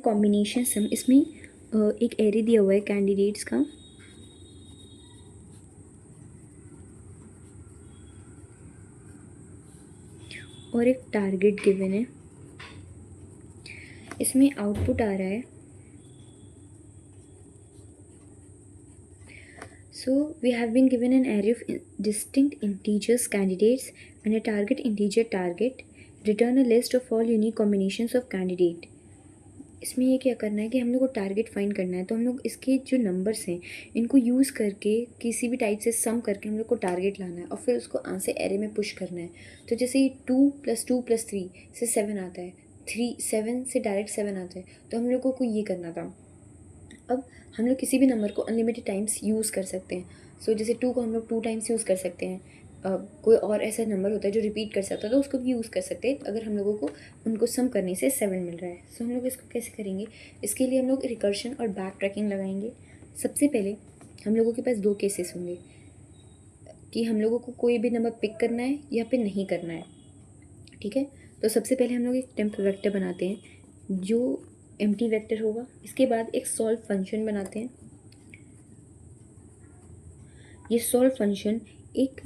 Combination सम, इसमें एक array दिया हुआ है कैंडिडेट्स का और एक टारगेट गिवन है। इसमें आउटपुट आ रहा है, so we have been given an array of distinct integers candidates and a target integer target. Return a list of all unique combinations of candidate. इसमें ये क्या करना है कि हम लोग को टारगेट फाइंड करना है, तो हम लोग इसके जो नंबर्स हैं इनको यूज़ करके किसी भी टाइप से सम करके हम लोग को टारगेट लाना है और फिर उसको आंसर एरे में पुश करना है। तो जैसे 2+2+3 से 7 आता है, 7 से डायरेक्ट 7 आता है, तो हम लोगों को ये करना था। अब हम लोग किसी भी नंबर को अनलिमिटेड टाइम्स यूज़ कर सकते हैं। सो जैसे 2 को हम लोग 2 टाइम्स यूज़ कर सकते हैं। कोई और ऐसा नंबर होता है जो रिपीट कर सकता है, तो उसको भी यूज़ कर सकते हैं अगर हम लोगों को उनको सम करने से 7 मिल रहा है। सो हम लोग इसको कैसे करेंगे, इसके लिए हम लोग रिकर्शन और बैक ट्रैकिंग लगाएंगे। सबसे पहले हम लोगों के पास 2 केसेस होंगे कि हम लोगों को कोई भी नंबर पिक करना है या फिर नहीं करना है। ठीक है, तो सबसे पहले हम लोग एक टेम्प वेक्टर बनाते हैं जो एम्प्टी वेक्टर होगा। इसके बाद एक सॉल्व फंक्शन बनाते हैं। ये सॉल्व फंक्शन एक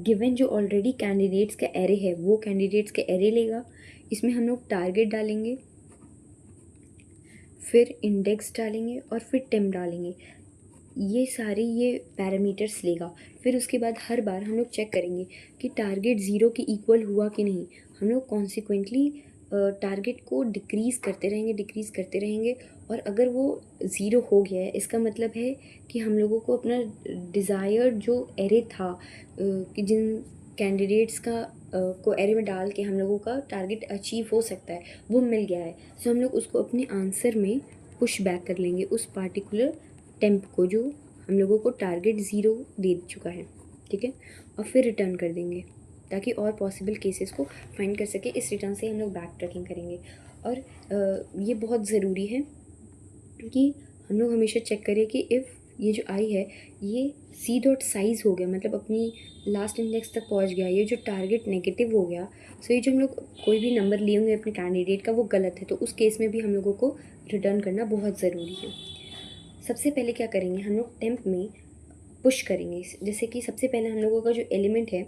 गिवन जो ऑलरेडी कैंडिडेट्स का एरे है वो कैंडिडेट्स का एरे लेगा। इसमें हम लोग टारगेट डालेंगे, फिर इंडेक्स डालेंगे और फिर टेम्प डालेंगे। ये पैरामीटर्स लेगा। फिर उसके बाद हर बार हम लोग चेक करेंगे कि टारगेट 0 के इक्वल हुआ कि नहीं। हम लोग कॉन्सिक्वेंटली टारगेट को डिक्रीज़ करते रहेंगे और अगर वो 0 हो गया है इसका मतलब है कि हम लोगों को अपना डिज़ायर्ड जो एरे था कि जिन कैंडिडेट्स का को एरे में डाल के हम लोगों का टारगेट अचीव हो सकता है वो मिल गया है। सो हम लोग उसको अपने आंसर में पुश बैक कर लेंगे उस पार्टिकुलर टेम्प को जो हम लोगों को टारगेट 0 दे चुका है। ठीक है, और फिर रिटर्न कर देंगे ताकि और पॉसिबल केसेस को फाइंड कर सके। इस रिटर्न से हम लोग बैक ट्रैकिंग करेंगे। और ये बहुत ज़रूरी है कि हम लोग हमेशा चेक करें कि इफ़ ये जो आई है ये सी डॉट साइज़ हो गया, मतलब अपनी लास्ट इंडेक्स तक पहुंच गया, ये जो टारगेट नेगेटिव हो गया। सो ये जो हम लोग कोई भी नंबर लिए होंगे अपने कैंडिडेट का वो गलत है, तो उस केस में भी हम लोगों को रिटर्न करना बहुत ज़रूरी है। सबसे पहले क्या करेंगे, हम लोग टेम्प में पुश करेंगे। जैसे कि सबसे पहले हम लोगों का जो एलिमेंट है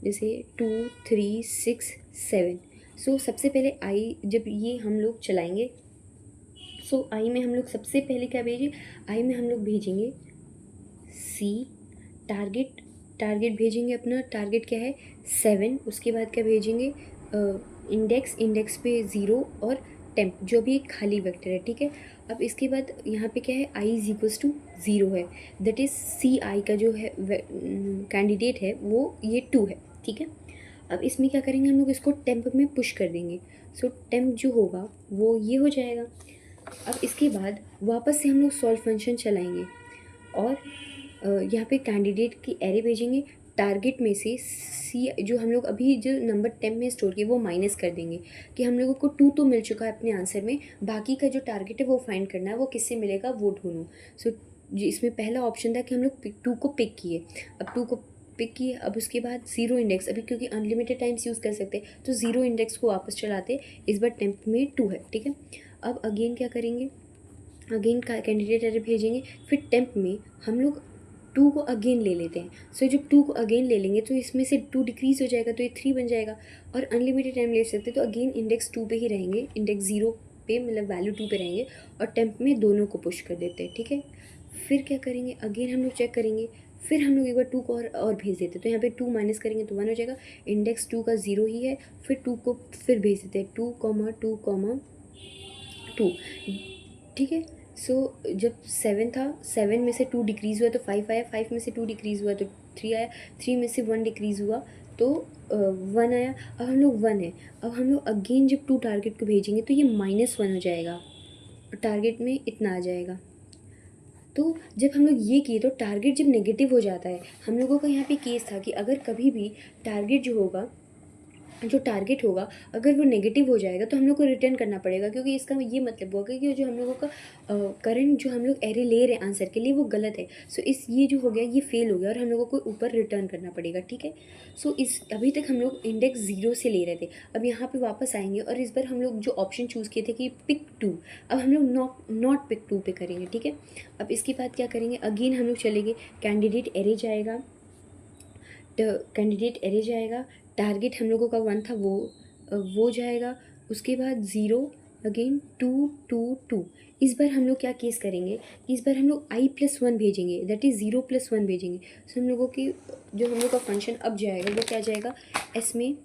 जैसे 2, 3, 6, 7। सो सबसे पहले आई जब ये हम लोग चलाएंगे, सो आई में हम लोग सबसे पहले क्या भेजें, आई में हम लोग भेजेंगे सी। टारगेट भेजेंगे, अपना टारगेट क्या है 7। उसके बाद क्या भेजेंगे इंडेक्स पे 0 और टेम्प जो भी एक खाली वेक्टर है। ठीक है, अब इसके बाद यहाँ पे क्या है आई इज इक्वल्स टू 0 है, दैट इज़ सी आई का जो है कैंडिडेट है वो ये 2 है। ठीक है, अब इसमें क्या करेंगे, हम लोग इसको टेम्प में पुश कर देंगे। सो टेम्प जो होगा वो ये हो जाएगा। अब इसके बाद वापस से हम लोग सॉल्व फंक्शन चलाएंगे और यहाँ पे कैंडिडेट की एरे भेजेंगे। टारगेट में से सी जो हम लोग अभी जो नंबर 10 में स्टोर किए वो माइनस कर देंगे कि हम लोगों को 2 तो मिल चुका है अपने आंसर में, बाकी का जो टारगेट है वो फाइंड करना है, वो किससे मिलेगा वो ढूंढो। सो इसमें पहला ऑप्शन था कि हम लोग 2 को पिक किए। अब 2 को पिक किए, अब उसके बाद 0 इंडेक्स, अभी क्योंकि अनलिमिटेड टाइम्स यूज़ कर सकते हैं तो 0 इंडेक्स को वापस चलाते। इस बार टेम्प में 2 है। ठीक है, अब अगेन क्या करेंगे, अगेन का कैंडिडेट एरे भेजेंगे। फिर टेम्प में हम लोग 2 को अगेन ले लेते हैं। सो जब 2 को अगेन ले लेंगे तो इसमें से 2 डिक्रीज़ हो जाएगा तो ये 3 बन जाएगा। और अनलिमिटेड टाइम ले सकते तो अगेन इंडेक्स 2 पे ही रहेंगे, इंडेक्स 0 पे मतलब वैल्यू 2 पे रहेंगे और टेम्प में दोनों को पुश कर देते हैं। ठीक है, फिर क्या करेंगे, अगेन हम लोग चेक करेंगे। फिर हम लोग एक बार 2 को और भेज देते हैं, तो यहाँ पे 2 माइनस करेंगे तो 1 हो जाएगा। इंडेक्स 2 का 0 ही है। फिर 2 को फिर भेज देते हैं 2, ठीक है। सो जब 7 था, 7 में से 2 डिक्रीज़ हुआ तो 5 आया, 5 में से 2 डिक्रीज़ हुआ तो 3 आया, 3 में से 1 डिक्रीज़ हुआ तो 1 आया। अब हम लोग 1 है, अब हम लोग अगेन जब 2 टारगेट को भेजेंगे तो ये -1 हो जाएगा और टारगेट में इतना आ जाएगा। तो जब हम लोग ये किए तो टारगेट जब नेगेटिव हो जाता है, हम लोगों का यहाँ पे केस था कि अगर कभी भी टारगेट जो होगा जो टारगेट होगा अगर वो नेगेटिव हो जाएगा तो हम लोग को रिटर्न करना पड़ेगा, क्योंकि इसका ये मतलब होगा कि जो हम लोगों का करंट जो हम लोग एरे ले रहे हैं आंसर के लिए वो गलत है। सो इस ये जो हो गया ये फेल हो गया और हम लोगों को ऊपर रिटर्न करना पड़ेगा, ठीक है। सो इस अभी तक हम लोग इंडेक्स 0 से ले रहे थे, अब यहाँ पे वापस आएंगे और इस बार हम लोग जो ऑप्शन चूज़ किए थे कि पिक 2, अब हम लोग नॉट पिक 2 पे करेंगे, ठीक है। अब इसके बाद क्या करेंगे, अगेन हम लोग चलेंगे, कैंडिडेट एरे जाएगा, कैंडिडेट एरे जाएगा, टारगेट हम लोगों का 1 था वो जाएगा, उसके बाद 0, अगेन 2 2 2। इस बार हम लोग क्या केस करेंगे, इस बार हम लोग i+1 भेजेंगे, दैट इज़ 0+1 भेजेंगे। सो हम लोगों की जो हम लोग का फंक्शन अब जाएगा वो क्या जाएगा, एस में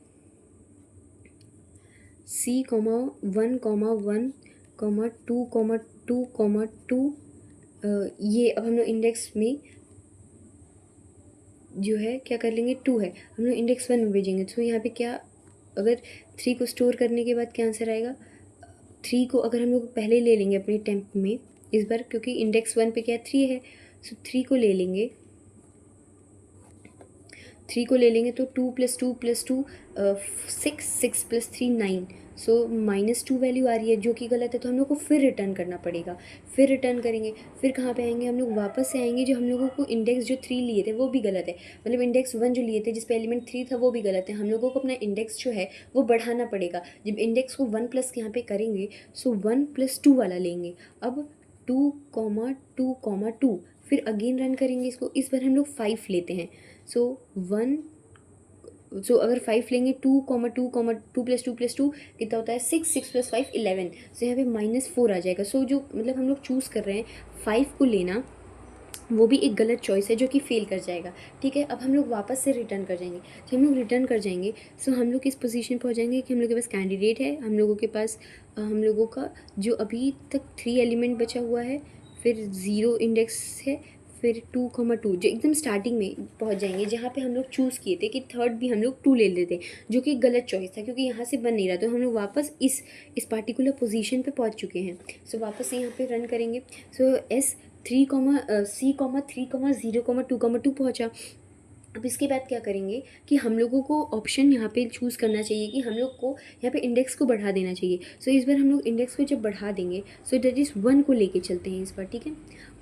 C,1,1, 2, 2, ये अब हम लोग इंडेक्स में जो है क्या कर लेंगे, 2 है, हम लोग इंडेक्स 1 में भेजेंगे। तो यहाँ पे क्या, अगर 3 को स्टोर करने के बाद क्या आंसर आएगा, 3 को अगर हम लोग पहले ले लेंगे अपने टेम्प में इस बार, क्योंकि इंडेक्स 1 पे क्या 3 है, सो 3 को ले लेंगे, 3 को ले लेंगे तो 2 + 2 + 2 6, 6 + 3 9, सो -2 वैल्यू आ रही है जो कि गलत है, तो हम लोग को फिर रिटर्न करना पड़ेगा। फिर रिटर्न करेंगे, फिर कहाँ पे आएंगे, हम लोग वापस से आएंगे, जो हम लोगों को इंडेक्स जो 3 लिए थे वो भी गलत है, मतलब इंडेक्स 1 जो लिए थे जिस पे एलिमेंट 3 था वो भी गलत है, हम लोगों को अपना इंडेक्स जो है वो बढ़ाना पड़ेगा। जब इंडेक्स को 1 प्लस यहाँ पे करेंगे सो 1 + 2 वाला लेंगे, अब 2, 2, 2, फिर अगेन रन करेंगे इसको, इस बार हम लोग 5 लेते हैं, सो 1, सो अगर 5 लेंगे 2, 2, 2 + 2 + 2 कितना होता है 6, 6 + 5 11, सो यहाँ पे -4 आ जाएगा। सो जो मतलब हम लोग चूज़ कर रहे हैं 5 को लेना, वो भी एक गलत चॉइस है जो कि फेल कर जाएगा, ठीक है। अब हम लोग वापस से रिटर्न कर जाएंगे, जब हम लोग रिटर्न कर जाएंगे सो हम लोग इस पोजीशन पर हो जाएंगे कि हम लोग के पास कैंडिडेट है, हम लोगों के पास हम लोगों का जो अभी तक 3 एलिमेंट बचा हुआ है, फिर 0 इंडेक्स है, फिर 2, 2 जो एकदम स्टार्टिंग में पहुंच जाएंगे जहाँ पे हम लोग चूज़ किए थे कि थर्ड भी हम लोग 2 ले लेते, जो कि गलत चॉइस था क्योंकि यहाँ से बन नहीं रहा, तो हम लोग वापस इस पार्टिकुलर पोजीशन पे पहुँच चुके हैं। सो वापस से यहाँ पे रन करेंगे, सो C, 3, 0, 2, 2 पहुँचा। अब इसके बाद क्या करेंगे कि हम लोगों को ऑप्शन यहाँ पे चूज़ करना चाहिए कि हम लोग को यहाँ पे इंडेक्स को बढ़ा देना चाहिए। सो इस बार हम लोग इंडेक्स को जब बढ़ा देंगे सो दैट इज़ 1 को लेके चलते हैं इस बार, ठीक है।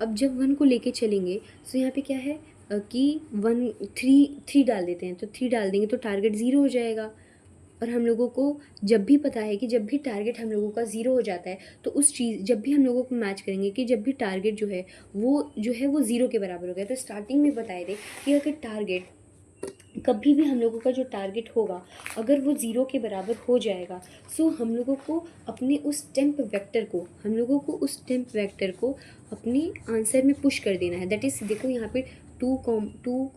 अब जब 1 को लेके चलेंगे सो यहाँ पे क्या है कि 3 डाल देते हैं, तो 3 डाल देंगे तो टारगेट 0 हो जाएगा। और हम लोगों को जब भी पता है कि जब भी टारगेट हम लोगों का 0 हो जाता है तो उस चीज़ जब भी हम लोगों को मैच करेंगे कि जब भी टारगेट जो है वो 0 के बराबर हो गया, तो स्टार्टिंग में बताए थे कि अगर टारगेट कभी भी हम लोगों का जो टारगेट होगा अगर वो 0 के बराबर हो जाएगा सो हम लोगों को अपने उस टेम्प वेक्टर को अपने आंसर में पुश कर देना है। दैट इज़ देखो यहाँ पे 2, 2,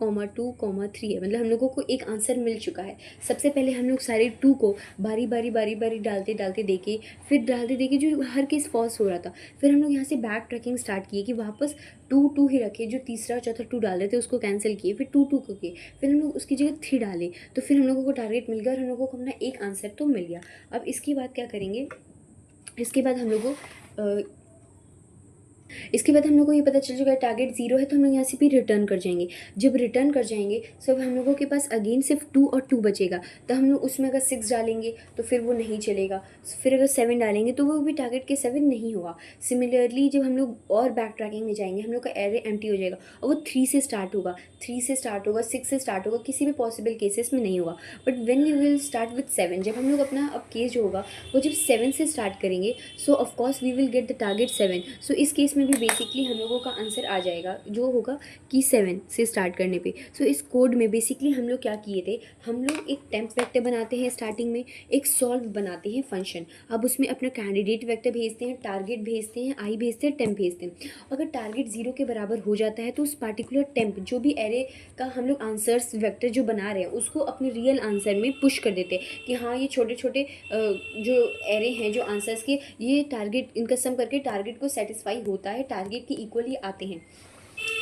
3 है, मतलब हम लोगों को एक आंसर मिल चुका है। सबसे पहले हम लोग सारे 2 को बारी बारी डालते देखे, फिर डालते देखे जो हर केस फॉल्स हो रहा था, फिर हम लोग यहाँ से बैक ट्रैकिंग स्टार्ट किए कि वापस 2 ही रखे, जो तीसरा चौथा 2 डाल रहे थे उसको कैंसिल किए, फिर 2 को किए, फिर हम लोग उसकी जगह 3 डाले, तो फिर हम लोगों को टारगेट मिल गया और हम लोगों को अपना एक आंसर तो मिल गया। अब इसके बाद क्या करेंगे, इसके बाद हम लोग को इसके बाद हम लोग को ये पता चल चुका है टारगेट 0 है, तो हम लोग यहाँ से भी रिटर्न कर जाएंगे। जब रिटर्न कर जाएंगे सब हम लोगों के पास अगेन सिर्फ 2 और 2 बचेगा, तो हम लोग उसमें अगर 6 डालेंगे तो फिर वो नहीं चलेगा, फिर अगर 7 डालेंगे तो वो भी टारगेट के 7 नहीं होगा। सिमिलरली जब हम लोग और बैक ट्रैकिंग में जाएंगे हम लोग का एरे एम्प्टी हो जाएगा और वो 3 से स्टार्ट होगा, 6 से स्टार्ट होगा, किसी भी पॉसिबल केसेस में नहीं होगा। But when we will start with 7, जब हम लोग अपना अब केस जो होगा वो जब 7 से स्टार्ट करेंगे so of course we will get the target 7। So इस केस में भी बेसिकली हम लोगों का आंसर आ जाएगा जो होगा कि 7 से स्टार्ट करने पे। सो इस कोड में बेसिकली हम लोग क्या किए थे, हम लोग एक टेम्प वेक्टर बनाते हैं स्टार्टिंग में, एक सॉल्व बनाते हैं फंक्शन, अब उसमें अपना कैंडिडेट वेक्टर भेजते हैं, टारगेट भेजते हैं, आई भेजते हैं, टेम्प भेजते हैं। अगर टारगेट 0 के बराबर हो जाता है तो उस पार्टिकुलर टेम्प जो भी एरे का हम लोग आंसर्स वेक्टर जो बना रहे हैं उसको अपने रियल आंसर में पुश कर देते हैं कि हाँ ये छोटे छोटे जो एरे हैं जो आंसर्स के ये टारगेट इनका सम करके टारगेट को सेटिस्फाई होता है, टारगेट के इक्वली आते हैं।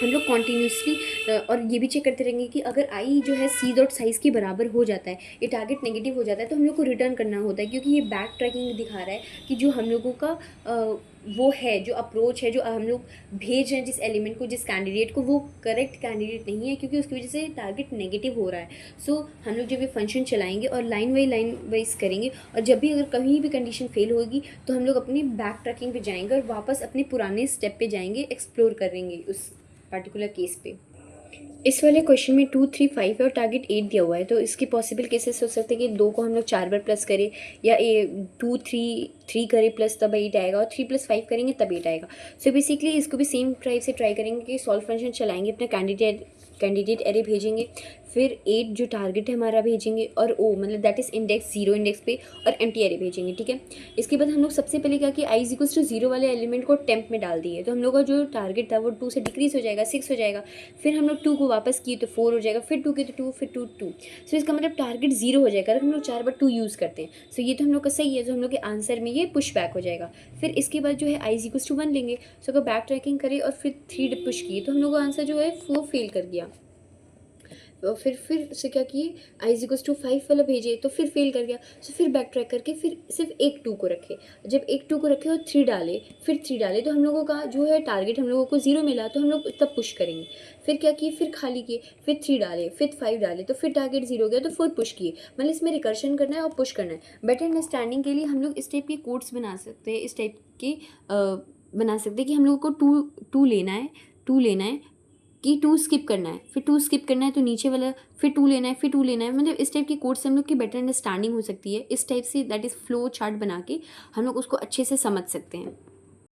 हम लोग कॉन्टीन्यूसली और ये भी चेक करते रहेंगे कि अगर आई जो है सी डॉट साइज़ के बराबर हो जाता है, ये टारगेट नेगेटिव हो जाता है, तो हम लोग को रिटर्न करना होता है, क्योंकि ये बैक ट्रैकिंग दिखा रहा है कि जो हम लोगों का वो है, जो अप्रोच है, जो हम लोग भेज रहे हैं जिस एलिमेंट को, जिस कैंडिडेट को, वो करेक्ट कैंडिडेट नहीं है, क्योंकि उसकी वजह से टारगेट नेगेटिव हो रहा है। सो हम लोग जब ये फंक्शन चलाएंगे और लाइन वाइज करेंगे, और जब भी अगर कहीं भी कंडीशन फेल होगी तो हम लोग अपनी बैक ट्रैकिंग पे जाएंगे और वापस अपने पुराने स्टेप पे जाएंगे, एक्सप्लोर करेंगे उस पर्टिकुलर केस पे। इस वाले क्वेश्चन में 2 3 5 है और टारगेट 8 दिया हुआ है, तो इसकी पॉसिबल केसेस हो सकते हैं कि 2 को हम लोग 4 बार प्लस करें, या 2 3 करें प्लस तब 8 आएगा, और 3 + 5 करेंगे तब 8 आएगा। सो बेसिकली इसको भी सेम टाइप से ट्राई करेंगे कि सॉल्व फंक्शन चलाएंगे, अपना कैंडिडेट एरे भेजेंगे, फिर 8 जो टारगेट है हमारा भेजेंगे, और ओ मतलब दैट इज़ इंडेक्स 0 इंडेक्स पे, और एम्प्टी एरे भेजेंगे, ठीक है। इसके बाद हम लोग सबसे पहले क्या कि i = 0 वाले एलिमेंट को टेम्प में डाल दिए, तो हम लोग का जो टारगेट था वो 2 से डिक्रीज़ हो जाएगा, 6 हो जाएगा। फिर हम लोग 2 को वापस किए तो 4 हो जाएगा, फिर 2 किए तो 2, फिर 2। सो इसका मतलब टारगेट 0 हो जाएगा अगर हम लोग 4 बार 2 यूज़ करते हैं। सो ये तो हम लोग का सही है, जो हम लोग के आंसर में ये पुश बैक हो जाएगा। फिर इसके बाद जो है i = 1 लेंगे। सो अगर बैक ट्रैकिंग करें और फिर 3 पुश किए तो हम लोग का आंसर जो है वो फेल कर गया। फिर से क्या किए, i = 5 वाला भेजे तो फिर फेल कर गया। सो फिर बैक ट्रैक करके फिर सिर्फ एक 2 को रखे। जब एक 2 को रखे और 3 डाले, फिर 3 डाले, तो हम लोगों का जो है टारगेट हम लोगों को 0 मिला, तो हम लोग तब पुश करेंगे। फिर क्या किए, फिर खाली किए, फिर 3 डाले, फिर 5 डाले, तो फिर टारगेट 0 हो गया, तो 4 पुश किए। मतलब इसमें रिकर्शन करना है और पुश करना है। बेटर अंडरस्टैंडिंग के लिए हम लोग इस टाइप के कोड्स बना सकते हैं, इस टाइप के बना सकते हैं कि हम लोगों को टू लेना है, कि 2 स्किप करना है, फिर 2 स्किप करना है तो नीचे वाला, फिर 2 लेना है, फिर 2 लेना है। मतलब इस टाइप के कोड से हम लोग की बेटर अंडरस्टैंडिंग हो सकती है। इस type say that is flow chart बना के हम लोग उसको अच्छे से समझ सकते हैं।